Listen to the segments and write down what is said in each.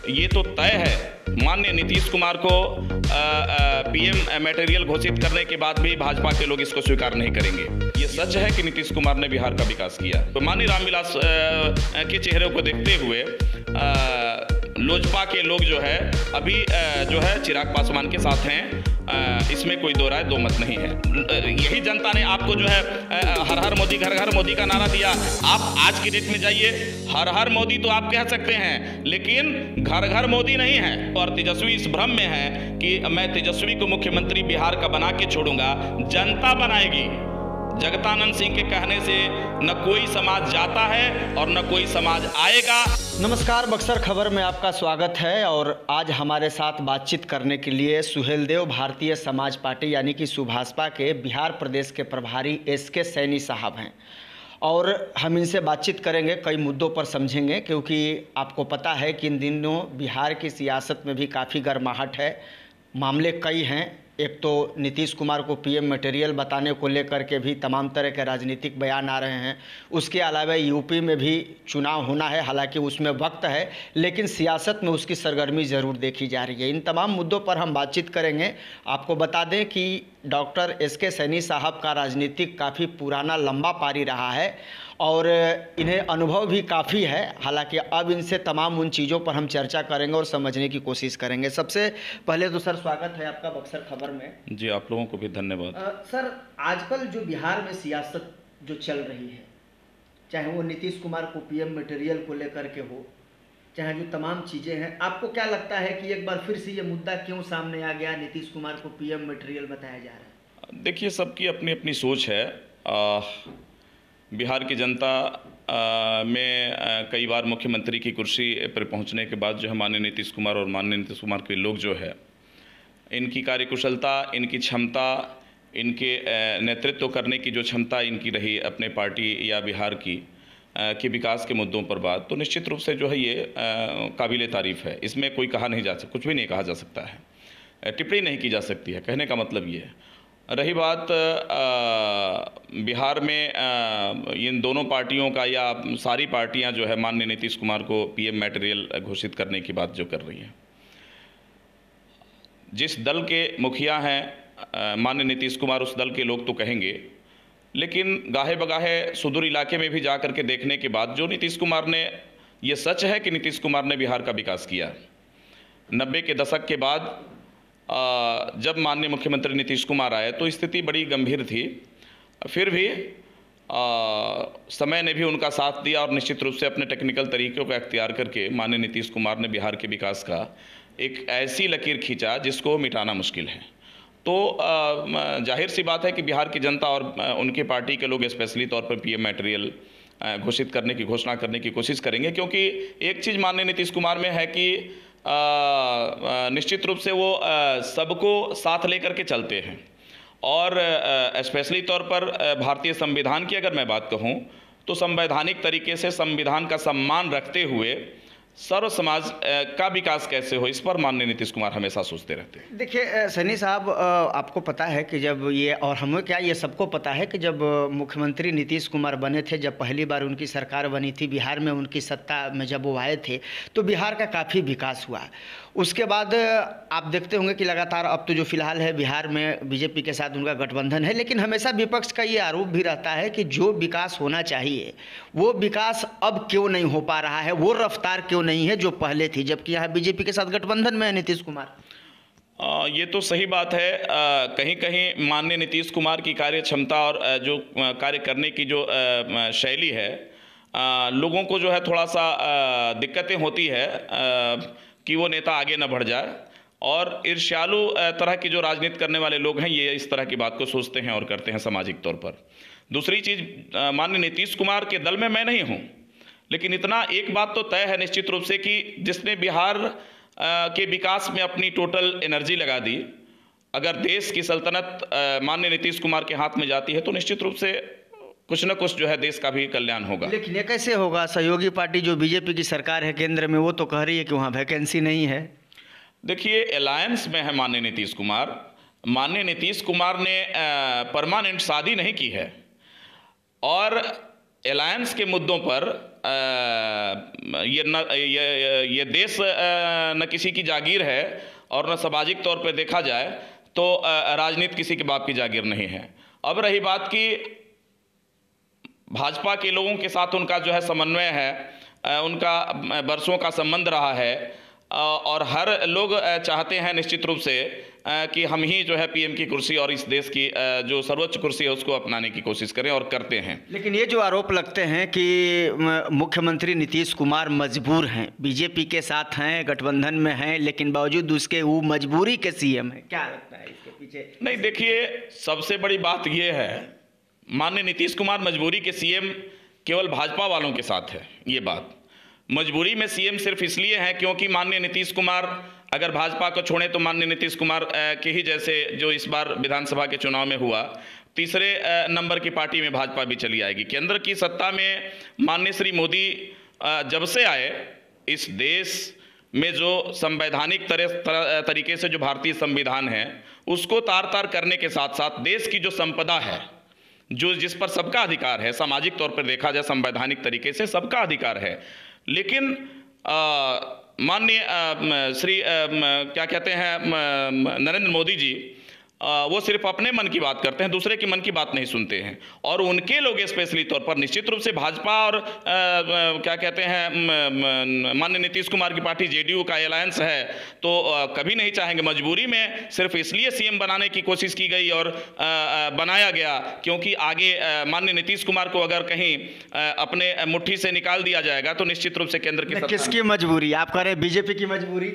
ये तो तय है माननीय नीतीश कुमार को पीएम मटेरियल घोषित करने के बाद भी भाजपा के लोग इसको स्वीकार नहीं करेंगे। ये सच है कि नीतीश कुमार ने बिहार का विकास किया। तो माननीय रामविलास के चेहरे को देखते हुए लोजपा के लोग जो है अभी जो है चिराग पासवान के साथ हैं, इसमें कोई दो राय दो मत नहीं है। यही जनता ने आपको जो है हर हर मोदी घर घर मोदी का नारा दिया। आप आज की डेट में जाइए, हर हर मोदी तो आप कह सकते हैं, लेकिन घर घर मोदी नहीं है। और तेजस्वी इस भ्रम में है कि मैं तेजस्वी को मुख्यमंत्री बिहार का बना के छोड़ूंगा, जनता बनाएगी। जगदानंद सिंह के कहने से न कोई समाज जाता है और न कोई समाज आएगा। नमस्कार, बक्सर खबर में आपका स्वागत है। और आज हमारे साथ बातचीत करने के लिए सुहेलदेव भारतीय समाज पार्टी यानी कि सुभाषपा के बिहार प्रदेश के प्रभारी एसके सैनी साहब हैं और हम इनसे बातचीत करेंगे, कई मुद्दों पर समझेंगे, क्योंकि आपको पता है कि इन दिनों बिहार की सियासत में भी काफ़ी गर्माहट है। मामले कई हैं। एक तो नीतीश कुमार को पीएम मटेरियल बताने को लेकर के भी तमाम तरह के राजनीतिक बयान आ रहे हैं। उसके अलावा यूपी में भी चुनाव होना है, हालांकि उसमें वक्त है, लेकिन सियासत में उसकी सरगर्मी ज़रूर देखी जा रही है। इन तमाम मुद्दों पर हम बातचीत करेंगे। आपको बता दें कि डॉक्टर एसके सैनी साहब का राजनीतिक काफ़ी पुराना लंबा पारी रहा है और इन्हें अनुभव भी काफ़ी है। हालांकि अब इनसे तमाम उन चीज़ों पर हम चर्चा करेंगे और समझने की कोशिश करेंगे। सबसे पहले तो सर स्वागत है आपका बक्सर खबर में। जी, आप लोगों को भी धन्यवाद। सर, आजकल जो बिहार में सियासत जो चल रही है, चाहे वो नीतीश कुमार को पीएम मटेरियल को लेकर के हो, चाहे जो तमाम चीज़ें हैं, आपको क्या लगता है कि एक बार फिर से ये मुद्दा क्यों सामने आ गया, नीतीश कुमार को पीएम मटेरियल बताया जा रहा है? देखिए, सबकी अपनी अपनी सोच है। बिहार की जनता में कई बार मुख्यमंत्री की कुर्सी पर पहुंचने के बाद जो है माननीय नीतीश कुमार और माननीय नीतीश कुमार के लोग जो है, इनकी कार्यकुशलता, इनकी क्षमता, इनके नेतृत्व करने की जो क्षमता इनकी रही अपने पार्टी या बिहार की के विकास के मुद्दों पर बात, तो निश्चित रूप से जो है ये काबिले तारीफ़ है। इसमें कोई कहा नहीं जा सकता, कुछ भी नहीं कहा जा सकता है, टिप्पणी नहीं की जा सकती है। कहने का मतलब ये है। रही बात बिहार में इन दोनों पार्टियों का या सारी पार्टियां जो है माननीय नीतीश कुमार को पीएम मटेरियल घोषित करने की बात जो कर रही हैं, जिस दल के मुखिया हैं माननीय नीतीश कुमार, उस दल के लोग तो कहेंगे, लेकिन गाहे बगाहे सुदूर इलाके में भी जा कर के देखने के बाद जो नीतीश कुमार ने, ये सच है कि नीतीश कुमार ने बिहार का विकास किया। 90 के दशक के बाद जब माननीय मुख्यमंत्री नीतीश कुमार आए तो स्थिति बड़ी गंभीर थी, फिर भी समय ने भी उनका साथ दिया और निश्चित रूप से अपने टेक्निकल तरीक़ों का इख्तियार करके माननीय नीतीश कुमार ने बिहार के विकास का एक ऐसी लकीर खींचा जिसको मिटाना मुश्किल है। तो जाहिर सी बात है कि बिहार की जनता और उनकी पार्टी के लोग स्पेशली तौर पर पीएम मटेरियल घोषित करने की घोषणा करने की कोशिश करेंगे, क्योंकि एक चीज़ माननीय नीतीश कुमार में है कि निश्चित रूप से वो सबको साथ लेकर के चलते हैं। और स्पेशली तौर पर भारतीय संविधान की अगर मैं बात कहूँ तो संवैधानिक तरीके से संविधान का सम्मान रखते हुए सर्व समाज का विकास कैसे हो, इस पर माननीय नीतीश कुमार हमेशा सोचते रहते हैं। देखिए सैनी साहब, आपको पता है कि जब ये, और हमें क्या, ये सबको पता है कि जब मुख्यमंत्री नीतीश कुमार बने थे, जब पहली बार उनकी सरकार बनी थी, बिहार में उनकी सत्ता में जब वो आए थे तो बिहार का काफ़ी विकास हुआ। उसके बाद आप देखते होंगे कि लगातार, अब तो जो फिलहाल है बिहार में बीजेपी के साथ उनका गठबंधन है, लेकिन हमेशा विपक्ष का ये आरोप भी रहता है कि जो विकास होना चाहिए वो विकास अब क्यों नहीं हो पा रहा है, वो रफ्तार क्यों नहीं है जो पहले थी, जबकि यहाँ बीजेपी के साथ गठबंधन में है नीतीश कुमार। ये तो सही बात है। कहीं कहीं माननीय नीतीश कुमार की कार्य क्षमता और जो कार्य करने की जो शैली है, लोगों को जो है थोड़ा सा दिक्कतें होती है कि वो नेता आगे न बढ़ जाए, और ईर्ष्यालु तरह की जो राजनीति करने वाले लोग हैं ये इस तरह की बात को सोचते हैं और करते हैं सामाजिक तौर पर। दूसरी चीज़, माननीय नीतीश कुमार के दल में मैं नहीं हूँ, लेकिन इतना एक बात तो तय है निश्चित रूप से कि जिसने बिहार के विकास में अपनी टोटल एनर्जी लगा दी, अगर देश की सल्तनत माननीय नीतीश कुमार के हाथ में जाती है तो निश्चित रूप से कुछ न कुछ जो है देश का भी कल्याण होगा। लेकिन ये कैसे होगा? सहयोगी पार्टी जो बीजेपी की सरकार है केंद्र में, वो तो कह रही है कि वहाँ वैकेंसी नहीं है। देखिए, अलायंस में है माननीय नीतीश कुमार। माननीय नीतीश कुमार ने परमानेंट शादी नहीं की है, और अलायंस के मुद्दों पर ये देश न किसी की जागीर है और न सामाजिक तौर पे देखा जाए तो राजनीति किसी के बाप की जागीर नहीं है। अब रही बात कि भाजपा के लोगों के साथ उनका जो है समन्वय है, उनका बरसों का संबंध रहा है और हर लोग चाहते हैं निश्चित रूप से कि हम ही जो है पीएम की कुर्सी और इस देश की जो सर्वोच्च कुर्सी है उसको अपनाने की कोशिश करें और करते हैं। लेकिन ये जो आरोप लगते हैं कि मुख्यमंत्री नीतीश कुमार मजबूर हैं, बीजेपी के साथ हैं, गठबंधन में हैं, लेकिन बावजूद उसके वो मजबूरी के सीएम हैं, क्या लगता है इसके पीछे? नहीं, देखिए, सबसे बड़ी बात ये है, माननीय नीतीश कुमार मजबूरी के सीएम केवल भाजपा वालों के साथ है। ये बात मजबूरी में सीएम सिर्फ इसलिए है क्योंकि माननीय नीतीश कुमार अगर भाजपा को छोड़ें तो माननीय नीतीश कुमार के ही जैसे जो इस बार विधानसभा के चुनाव में हुआ, तीसरे नंबर की पार्टी में भाजपा भी चली आएगी। केंद्र की सत्ता में माननीय श्री मोदी जब से आए, इस देश में जो संवैधानिक तरीके से जो भारतीय संविधान है उसको तार तार करने के साथ साथ देश की जो संपदा है, जो जिस पर सबका अधिकार है, सामाजिक तौर पर देखा जाए संवैधानिक तरीके से सबका अधिकार है, लेकिन माननीय श्री क्या कहते हैं नरेंद्र मोदी जी, वो सिर्फ अपने मन की बात करते हैं, दूसरे की मन की बात नहीं सुनते हैं। और उनके लोग स्पेशली तौर पर निश्चित रूप से भाजपा और क्या कहते हैं माननीय नीतीश कुमार की पार्टी जेडीयू का अलायंस है, तो कभी नहीं चाहेंगे। मजबूरी में सिर्फ इसलिए सीएम बनाने की कोशिश की गई और बनाया गया क्योंकि आगे माननीय नीतीश कुमार को अगर कहीं अपने मुट्ठी से निकाल दिया जाएगा तो निश्चित रूप से केंद्र की किसकी मजबूरी? आप कह रहे हैं बीजेपी की मजबूरी?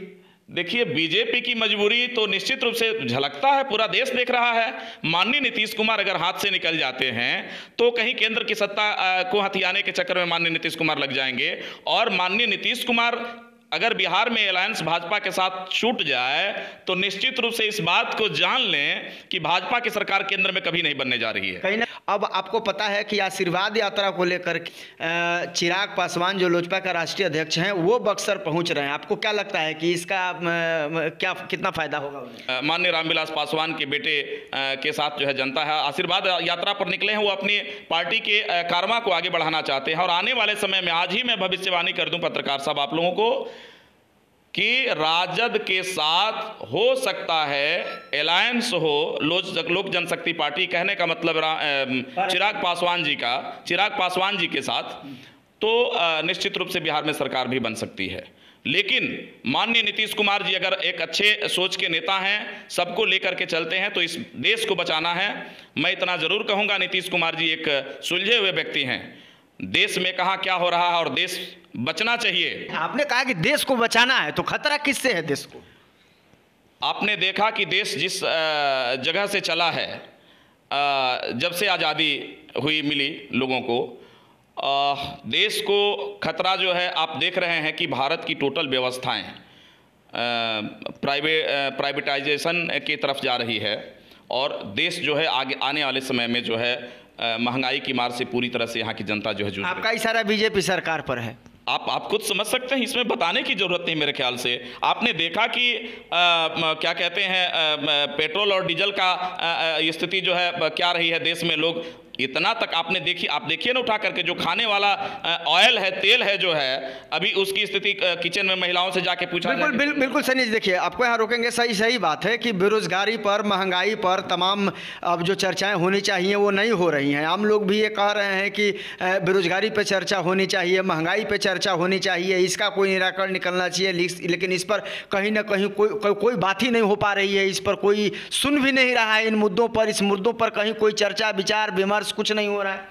देखिए, बीजेपी की मजबूरी तो निश्चित रूप से झलकता है, पूरा देश देख रहा है। माननीय नीतीश कुमार अगर हाथ से निकल जाते हैं तो कहीं केंद्र की सत्ता को हथियाने के चक्कर में माननीय नीतीश कुमार लग जाएंगे, और माननीय नीतीश कुमार अगर बिहार में अलायंस भाजपा के साथ छूट जाए तो निश्चित रूप से इस बात को जान लें कि भाजपा की सरकार केंद्र में कभी नहीं बनने जा रही है। कहीं ना अब आपको पता है कि आशीर्वाद यात्रा को लेकर चिराग पासवान जो लोजपा का राष्ट्रीय अध्यक्ष हैं वो बक्सर पहुंच रहे हैं। आपको क्या लगता है कि इसका कितना फायदा होगा? माननीय रामविलास पासवान के बेटे के साथ जो है जनता है आशीर्वाद यात्रा पर निकले हैं, वो अपनी पार्टी के कारमा को आगे बढ़ाना चाहते हैं। और आने वाले समय में आज ही मैं भविष्यवाणी कर दूं पत्रकार साहब आप लोगों को कि राजद के साथ हो सकता है अलायंस हो लोक जनशक्ति पार्टी, कहने का मतलब चिराग पासवान जी के साथ, तो निश्चित रूप से बिहार में सरकार भी बन सकती है। लेकिन माननीय नीतीश कुमार जी अगर एक अच्छे सोच के नेता हैं, सबको लेकर के चलते हैं, तो इस देश को बचाना है। मैं इतना जरूर कहूँगा, नीतीश कुमार जी एक सुलझे हुए व्यक्ति हैं। देश में कहाँ क्या हो रहा है और देश बचना चाहिए। आपने कहा कि देश को बचाना है, तो खतरा किससे है देश को? आपने देखा कि देश जिस जगह से चला है, जब से आज़ादी हुई मिली लोगों को, देश को खतरा जो है आप देख रहे हैं कि भारत की टोटल व्यवस्थाएं प्राइवेटाइजेशन की तरफ जा रही है और देश जो है आगे आने वाले समय में जो है महंगाई की मार से पूरी तरह से यहाँ की जनता जो है जूझ रही है। आपका इशारा बीजेपी सरकार पर है। आप खुद समझ सकते हैं, इसमें बताने की जरूरत नहीं मेरे ख्याल से। आपने देखा कि क्या कहते हैं पेट्रोल और डीजल का स्थिति जो है क्या रही है देश में। लोग इतना तक आप देखिए ना उठा करके, जो खाने वाला ऑयल है, तेल है जो है, अभी उसकी स्थिति किचन में महिलाओं से जाके पूछा बिल्कुल सनी जी, देखिए आपको यहाँ रोकेंगे, सही बात है कि बेरोजगारी पर, महंगाई पर तमाम अब जो चर्चाएं होनी चाहिए वो नहीं हो रही हैं। आम लोग भी ये कह रहे हैं कि बेरोजगारी पे चर्चा होनी चाहिए, महंगाई पे चर्चा होनी चाहिए, इसका कोई निराकरण निकलना चाहिए, लेकिन इस पर कहीं ना कहीं कोई बात ही नहीं हो पा रही है। इस पर कोई सुन भी नहीं रहा है। इन मुद्दों पर, इस मुद्दों पर कहीं कोई चर्चा विचार विमर्श कुछ नहीं हो रहा है।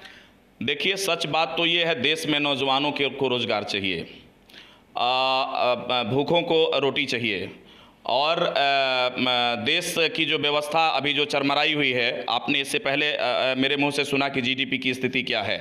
देखिए, सच बात तो ये है, देश में नौजवानों को रोजगार चाहिए, भूखों को रोटी चाहिए, और देश की जो व्यवस्था अभी जो चरमराई हुई है, आपने इससे पहले मेरे मुंह से सुना कि जीडीपी की स्थिति क्या है,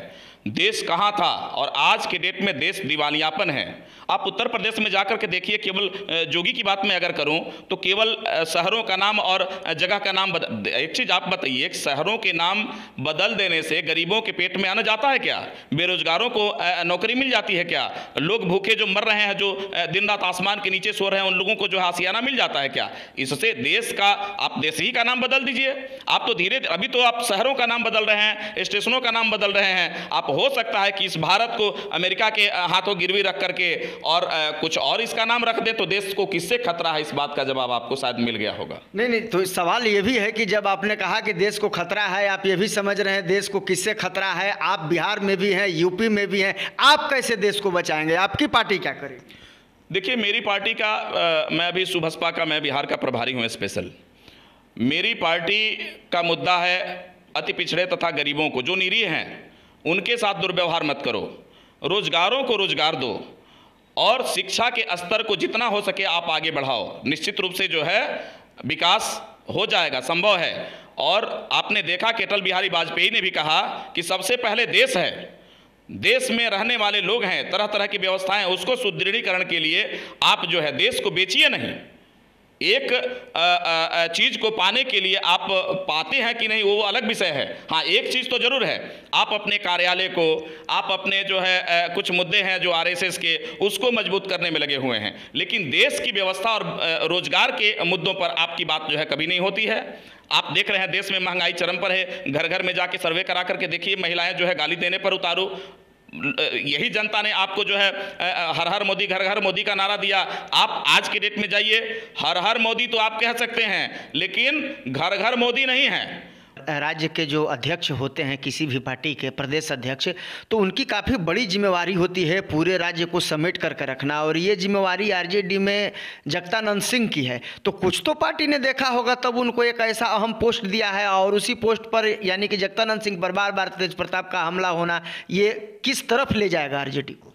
देश कहाँ था और आज के डेट में देश दिवालियापन है। आप उत्तर प्रदेश में जाकर के देखिए, केवल जोगी की बात मैं अगर करूं तो केवल शहरों का नाम और जगह का नाम एक चीज़ आप बताइए, शहरों के नाम बदल देने से गरीबों के पेट में अन्न जाता है क्या? बेरोजगारों को नौकरी मिल जाती है क्या? लोग भूखे जो मर रहे हैं, जो दिन रात आसमान के नीचे सो रहे हैं, उन लोगों को जो हासियाना मिल जाता है क्या? इससे देश का, आप देश ही का नाम बदल दीजिए। आप तो अभी तो आप शहरों का नाम बदल रहे हैं, स्टेशनों का नाम बदल रहे हैं, आप हो सकता है कि इस भारत को अमेरिका के हाथों गिरवी रख करके और कुछ और इसका नाम रख दे, तो देश को किससे खतरा है, इस बात का जवाब आपको शायद मिल गया होगा। नहीं, तो सवाल ये भी है कि जब आपने कहा कि देश को खतरा है, आप ये भी समझ रहे हैं देश को किससे खतरा है। आप बिहार में भी हैं, यूपी में भी हैं, आप कैसे देश को बचाएंगे? आपकी पार्टी क्या करे? देखिए, मेरी पार्टी का मैं अभी सुभाषपा का, मैं बिहार का प्रभारी हूँ स्पेशल। मेरी पार्टी का मुद्दा है अति पिछड़े तथा गरीबों को, जो निरीह हैं उनके साथ दुर्व्यवहार मत करो, रोजगारों को रोजगार दो और शिक्षा के स्तर को जितना हो सके आप आगे बढ़ाओ। निश्चित रूप से जो है विकास हो जाएगा, संभव है। और आपने देखा कि अटल बिहारी वाजपेयी ने भी कहा कि सबसे पहले देश है, देश में रहने वाले लोग हैं, तरह तरह की व्यवस्थाएं, उसको सुदृढ़ीकरण के लिए आप जो है देश को बेचिए नहीं। एक चीज़ को पाने के लिए आप पाते हैं कि नहीं वो अलग विषय है। हाँ, एक चीज़ तो जरूर है, आप अपने कार्यालय को, आप अपने जो है कुछ मुद्दे हैं जो आरएसएस के, उसको मजबूत करने में लगे हुए हैं, लेकिन देश की व्यवस्था और रोजगार के मुद्दों पर आपकी बात जो है कभी नहीं होती है। आप देख रहे हैं देश में महंगाई चरम पर है, घर घर में जाके सर्वे करा करके देखिए, महिलाएं जो है गाली देने पर उतारू। यही जनता ने आपको जो है हर हर मोदी, घर घर मोदी का नारा दिया। आप आज के डेट में जाइए, हर हर मोदी तो आप कह सकते हैं, लेकिन घर घर मोदी नहीं है। राज्य के जो अध्यक्ष होते हैं किसी भी पार्टी के, प्रदेश अध्यक्ष, तो उनकी काफ़ी बड़ी जिम्मेवारी होती है पूरे राज्य को समेट करके रखना, और ये जिम्मेवारी आरजेडी में जगदानंद सिंह की है। तो कुछ तो पार्टी ने देखा होगा तब उनको एक ऐसा अहम पोस्ट दिया है, और उसी पोस्ट पर यानी कि जगदानंद सिंह पर बार बार तेज प्रताप का हमला होना, ये किस तरफ ले जाएगा आरजेडी को?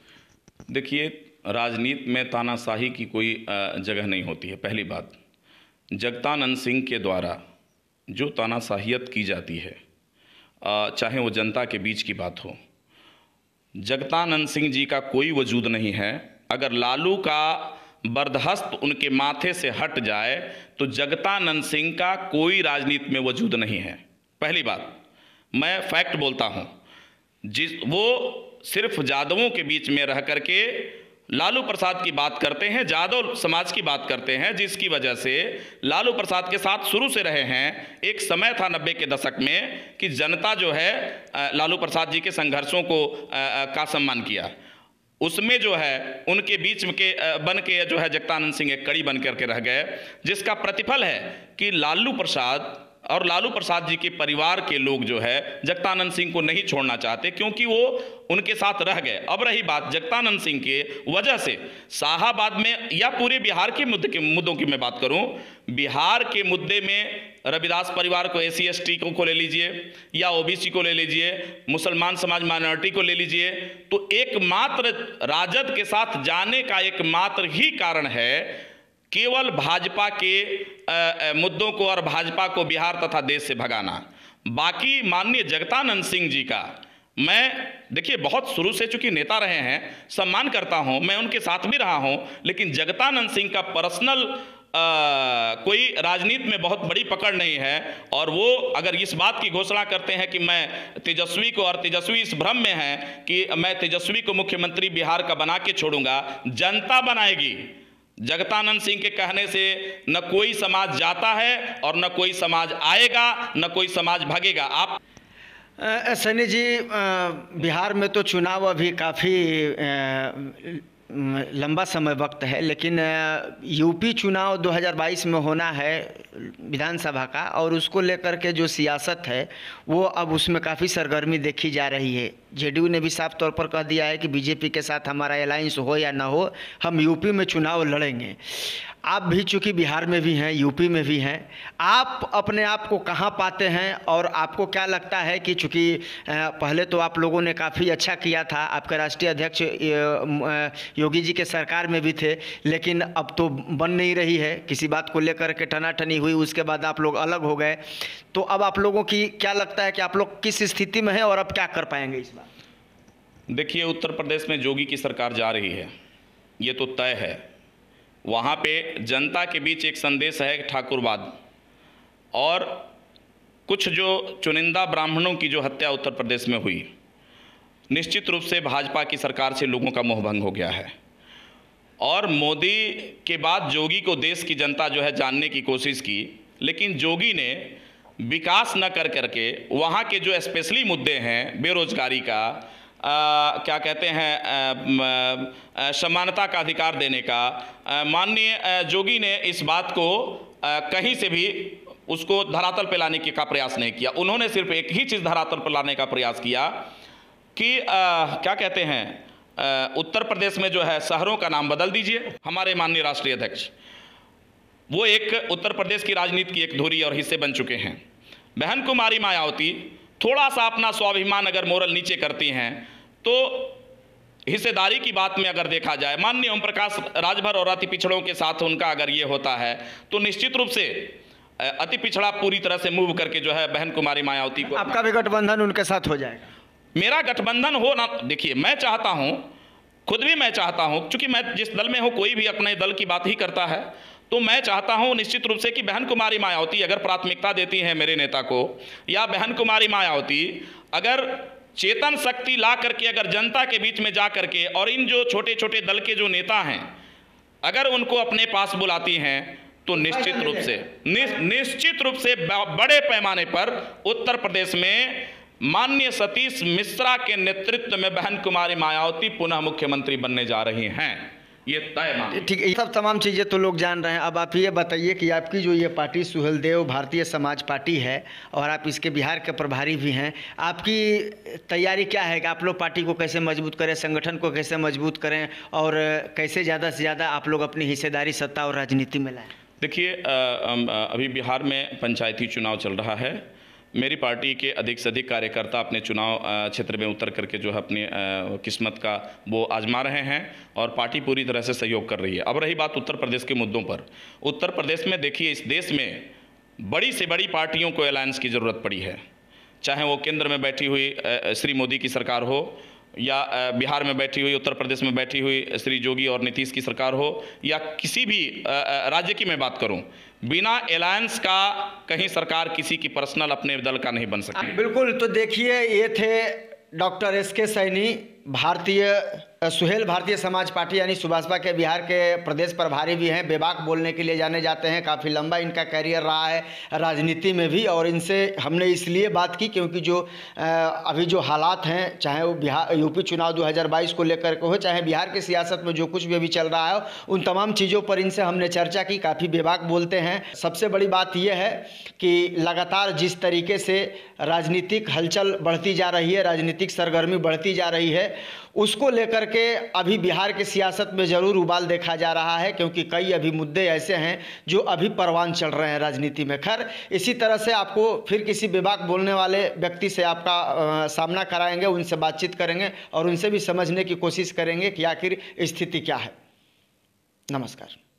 देखिए, राजनीति में तानाशाही की कोई जगह नहीं होती है। पहली बात, जगदानंद सिंह के द्वारा जो तानाशाहियत की जाती है, चाहे वो जनता के बीच की बात हो, जगदानंद सिंह जी का कोई वजूद नहीं है। अगर लालू का बर्दहस्त उनके माथे से हट जाए तो जगदानंद सिंह का कोई राजनीति में वजूद नहीं है। पहली बात, मैं फैक्ट बोलता हूँ, वो सिर्फ यादवों के बीच में रह करके लालू प्रसाद की बात करते हैं, यादव समाज की बात करते हैं, जिसकी वजह से लालू प्रसाद के साथ शुरू से रहे हैं। एक समय था 90 के दशक में कि जनता जो है लालू प्रसाद जी के संघर्षों को का सम्मान किया। उसमें जो है उनके बीच में के बन के जो है जगदानंद सिंह एक कड़ी बन करके रह गए, जिसका प्रतिफल है कि लालू प्रसाद और लालू प्रसाद जी के परिवार के लोग जो है जगदानंद सिंह को नहीं छोड़ना चाहते, क्योंकि वो उनके साथ रह गए। अब रही बात जगदानंद सिंह के वजह से शाहाबाद में या पूरे बिहार के मुद्दों की मैं बात करूं, बिहार के मुद्दे में रविदास परिवार को, SC ST को ले लीजिए या OBC को ले लीजिए, मुसलमान समाज माइनॉरिटी को ले लीजिए, तो एकमात्र राजद के साथ जाने का एकमात्र ही कारण है केवल भाजपा के मुद्दों को और भाजपा को बिहार तथा देश से भगाना। बाकी माननीय जगदानंद सिंह जी का मैं, देखिए, बहुत शुरू से चूंकि नेता रहे हैं, सम्मान करता हूं, मैं उनके साथ भी रहा हूं, लेकिन जगदानंद सिंह का पर्सनल कोई राजनीति में बहुत बड़ी पकड़ नहीं है। और वो अगर इस बात की घोषणा करते हैं कि मैं तेजस्वी को, और तेजस्वी इस भ्रम में है कि मैं तेजस्वी को मुख्यमंत्री बिहार का बना के छोड़ूंगा, जनता बनाएगी। जगदानंद सिंह के कहने से न कोई समाज जाता है और न कोई समाज आएगा, न कोई समाज भागेगा। आप सैनी जी, बिहार में तो चुनाव अभी काफ़ी लंबा समय वक्त है, लेकिन यूपी चुनाव 2022 में होना है विधानसभा का, और उसको लेकर के जो सियासत है वो अब उसमें काफ़ी सरगर्मी देखी जा रही है। जेडीयू ने भी साफ तौर पर कह दिया है कि बीजेपी के साथ हमारा अलायंस हो या ना हो, हम यूपी में चुनाव लड़ेंगे। आप भी चूँकि बिहार में भी हैं, यूपी में भी हैं, आप अपने आप को कहाँ पाते हैं, और आपको क्या लगता है कि चूँकि पहले तो आप लोगों ने काफ़ी अच्छा किया था, आपके राष्ट्रीय अध्यक्ष योगी जी के सरकार में भी थे, लेकिन अब तो बन नहीं रही है, किसी बात को लेकर के टनाटनी हुई, उसके बाद आप लोग अलग हो गए, तो अब आप लोगों की क्या लगता है कि आप लोग किस स्थिति में हैं और अब क्या कर पाएंगे इस बार? देखिए, उत्तर प्रदेश में योगी की सरकार जा रही है, ये तो तय है। वहाँ पे जनता के बीच एक संदेश है ठाकुरवाद, और कुछ जो चुनिंदा ब्राह्मणों की जो हत्या उत्तर प्रदेश में हुई, निश्चित रूप से भाजपा की सरकार से लोगों का मोहभंग हो गया है। और मोदी के बाद जोगी को देश की जनता जो है जानने की कोशिश की, लेकिन जोगी ने विकास न कर करके वहाँ के जो स्पेशली मुद्दे हैं, बेरोजगारी का, क्या कहते हैं समानता का अधिकार देने का, माननीय जोगी ने इस बात को कहीं से भी उसको धरातल पे लाने का प्रयास नहीं किया। उन्होंने सिर्फ एक ही चीज़ धरातल पर लाने का प्रयास किया कि क्या कहते हैं उत्तर प्रदेश में जो है शहरों का नाम बदल दीजिए। हमारे माननीय राष्ट्रीय अध्यक्ष वो एक उत्तर प्रदेश की राजनीति की एक धुरी और हिस्से बन चुके हैं। बहन कुमारी मायावती थोड़ा सा अपना स्वाभिमान अगर मोरल नीचे करती हैं तो हिस्सेदारी की बात में अगर देखा जाए, माननीय ओम प्रकाश राजभर और अति पिछड़ों के साथ उनका अगर ये होता है तो निश्चित रूप से अति पिछड़ा पूरी तरह से मूव करके जो है बहन कुमारी मायावती को, आपका भी गठबंधन उनके साथ हो जाएगा। मेरा गठबंधन हो ना, देखिए मैं चाहता हूं, खुद भी मैं चाहता हूं, क्योंकि मैं जिस दल में हूं कोई भी अपने दल की बात ही करता है, तो मैं चाहता हूं निश्चित रूप से कि बहन कुमारी मायावती अगर प्राथमिकता देती हैं मेरे नेता को, या बहन कुमारी मायावती अगर चेतन शक्ति ला करके अगर जनता के बीच में जा करके और इन जो छोटे छोटे दल के जो नेता हैं अगर उनको अपने पास बुलाती हैं तो निश्चित रूप से बड़े पैमाने पर उत्तर प्रदेश में माननीय सतीश मिश्रा के नेतृत्व में बहन कुमारी मायावती पुनः मुख्यमंत्री बनने जा रही हैं। ये तय मान। ठीक है, ये सब तमाम चीज़ें तो लोग जान रहे हैं। अब आप ये बताइए कि आपकी जो ये पार्टी सुहेलदेव भारतीय समाज पार्टी है और आप इसके बिहार के प्रभारी भी हैं, आपकी तैयारी क्या है कि आप लोग पार्टी को कैसे मजबूत करें, संगठन को कैसे मजबूत करें और कैसे ज़्यादा से ज़्यादा आप लोग अपनी हिस्सेदारी सत्ता और राजनीति में लाएं? देखिए, अभी बिहार में पंचायती चुनाव चल रहा है। मेरी पार्टी के अधिक से अधिक कार्यकर्ता अपने चुनाव क्षेत्र में उतर करके जो है अपनी किस्मत का वो आजमा रहे हैं और पार्टी पूरी तरह से सहयोग कर रही है। अब रही बात उत्तर प्रदेश के मुद्दों पर, उत्तर प्रदेश में देखिए इस देश में बड़ी से बड़ी पार्टियों को अलायंस की ज़रूरत पड़ी है, चाहे वो केंद्र में बैठी हुई श्री मोदी की सरकार हो या बिहार में बैठी हुई, उत्तर प्रदेश में बैठी हुई श्री योगी और नीतीश की सरकार हो, या किसी भी राज्य की मैं बात करूं, बिना अलायंस का कहीं सरकार किसी की पर्सनल अपने दल का नहीं बन सकती। बिल्कुल। तो देखिए, ये थे doctor S K. Saini, Suhail Bharatiya Samaj party यानी सुभाषपा के बिहार के प्रदेश प्रभारी भी हैं। बेबाक बोलने के लिए जाने जाते हैं, काफ़ी लंबा इनका कैरियर रहा है राजनीति में भी। और इनसे हमने इसलिए बात की क्योंकि जो अभी जो हालात हैं, चाहे वो बिहार यूपी चुनाव 2022 को लेकर के हो, चाहे बिहार की सियासत में जो कुछ भी अभी चल रहा है, उन तमाम चीज़ों पर इनसे हमने चर्चा की। काफ़ी बेबाक बोलते हैं। सबसे बड़ी बात यह है कि लगातार जिस तरीके से राजनीतिक हलचल बढ़ती जा रही है, राजनीतिक सरगर्मी बढ़ती जा रही है, उसको लेकर के अभी बिहार की सियासत में ज़रूर उबाल देखा जा रहा है, क्योंकि कई अभी मुद्दे ऐसे हैं जो अभी परवान चल रहे हैं राजनीति में। खैर, इसी तरह से आपको फिर किसी बेबाक बोलने वाले व्यक्ति से आपका सामना कराएंगे, उनसे बातचीत करेंगे और उनसे भी समझने की कोशिश करेंगे कि आखिर स्थिति क्या है। नमस्कार।